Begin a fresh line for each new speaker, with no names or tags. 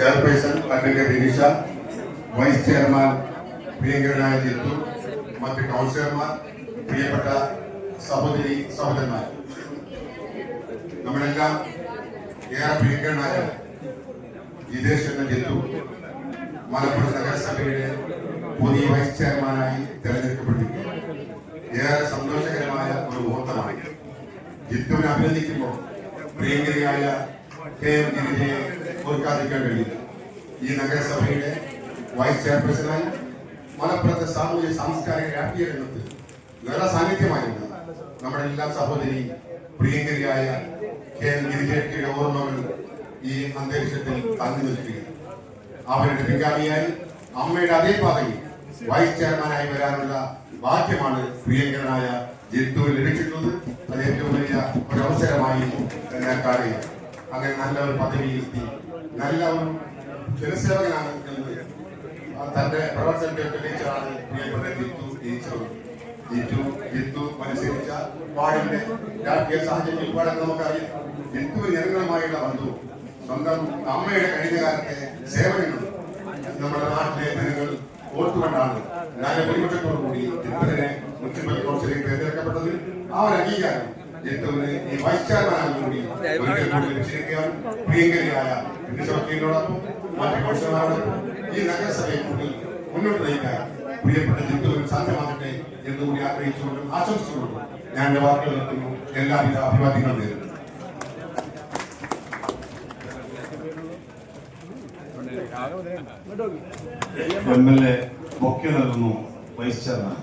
Chairperson advocate ദിനിഷ, vice chairman പ്രിയങ്കരനായ ജിത്തു, മറ്റ് കൗൺസിലർമാർ, പ്രിയപ്പെട്ട സഹോദരി സഹോദരന്മാർ, നമ്മളെല്ലാം ഏറെ പ്രിയങ്കരനായ ജിതേഷ് എന്ന ജിത്തു മലപ്പുറം നഗരസഭയുടെ പുതിയ വൈസ് ചെയർമാനായി തെരഞ്ഞെടുക്കപ്പെട്ടിരിക്കുന്നു. ഏറെ സന്തോഷകരമായ ഒരു മുഹൂർത്തമാണ്. ജിത്തുവിനെ അഭിനന്ദിക്കുമ്പോൾ പ്രിയങ്കരിയായ കെ എം ഗിരിജയെ ഓർക്കാതിരിക്കാൻ കഴിയില്ല. ഈ നഗരസഭയുടെ വൈസ് ചെയർപേഴ്സണായി മലപ്പുറത്തെ സാമൂഹ്യ സാംസ്കാരിക രാഷ്ട്രീയ രംഗത്ത് നിറ സാന്നിധ്യമായിരുന്നു നമ്മുടെ എല്ലാ സഹോദരി പ്രിയങ്കരിയായ കെ എം ഗിരിജയുടെ ഓർമ്മകൾ ഈ അന്തരീക്ഷത്തിൽ തങ്ങി നിൽക്കുകയാണ്. അവരുടെ പിൻഗാമിയായി അമ്മയുടെ അതേ പാതയിൽ വൈസ് ചെയർമാനായി വരാനുള്ള ഭാഗ്യമാണ് പ്രിയങ്കരനായ ജിത്തുവിൽ ലഭിച്ചിട്ടുള്ളത്. അത് ഏറ്റവും വലിയ ഒരു അവസരമായി ഞാൻ കാണുകയാണ്. അങ്ങനെ നല്ല ഒരു പദവിയിലെത്തി നല്ല ഒരു ജനസേവകനാണ് എന്ന് തന്റെ പ്രവർത്തനത്തെ തെളിയിച്ചാണ് പ്രിയപ്പെട്ട ജിത്തു മനസ്സിലിച്ച വാർഡിന്റെ രാഷ്ട്രീയ സാഹചര്യം പാടെ നമുക്കറിയാം. ജിത്തുവിന് ജനങ്ങളുമായുള്ള ബന്ധവും സ്വന്തം അമ്മയുടെ കഴിഞ്ഞ കാലത്തെ സേവനങ്ങളും നമ്മുടെ നാട്ടിലെ ജനങ്ങൾ ഓർത്തുകൊണ്ടാണ് നല്ല ഭൂരിപക്ഷത്തോടുകൂടി ജിത്തുവിനെ മുനിസിപ്പൽ കൗൺസിലേക്ക് തിരഞ്ഞെടുക്കപ്പെട്ടത്. ആ ഒരു അംഗീകാരം ജിത്തുവിന് ഈ വൈസ് ചെയർമാനോടുകൂടി ലഭിച്ചിരിക്കുകയാണ്. പ്രിയങ്കരിയായ വക്കീലിനോടൊപ്പം മറ്റ് കൗൺസിലർമാരോടൊപ്പം ഈ നഗരസഭയെ കൂടുതൽ മുന്നോട്ട് നയിക്കാൻ പ്രിയപ്പെട്ട ജിത്തുവിന് സാധ്യമാകട്ടെ എന്നുകൂടി ആഗ്രഹിച്ചുകൊണ്ടും ആശംസിച്ചുകൊണ്ടും ഞാൻ എന്റെ വാക്കുകൾ നിർത്തുന്നു. എല്ലാവിധ അഭിവാദ്യങ്ങളും നേരുന്നു.
MLA ബൊക്കെ നൽകുന്നു വൈസ് ചെയർമാൻ.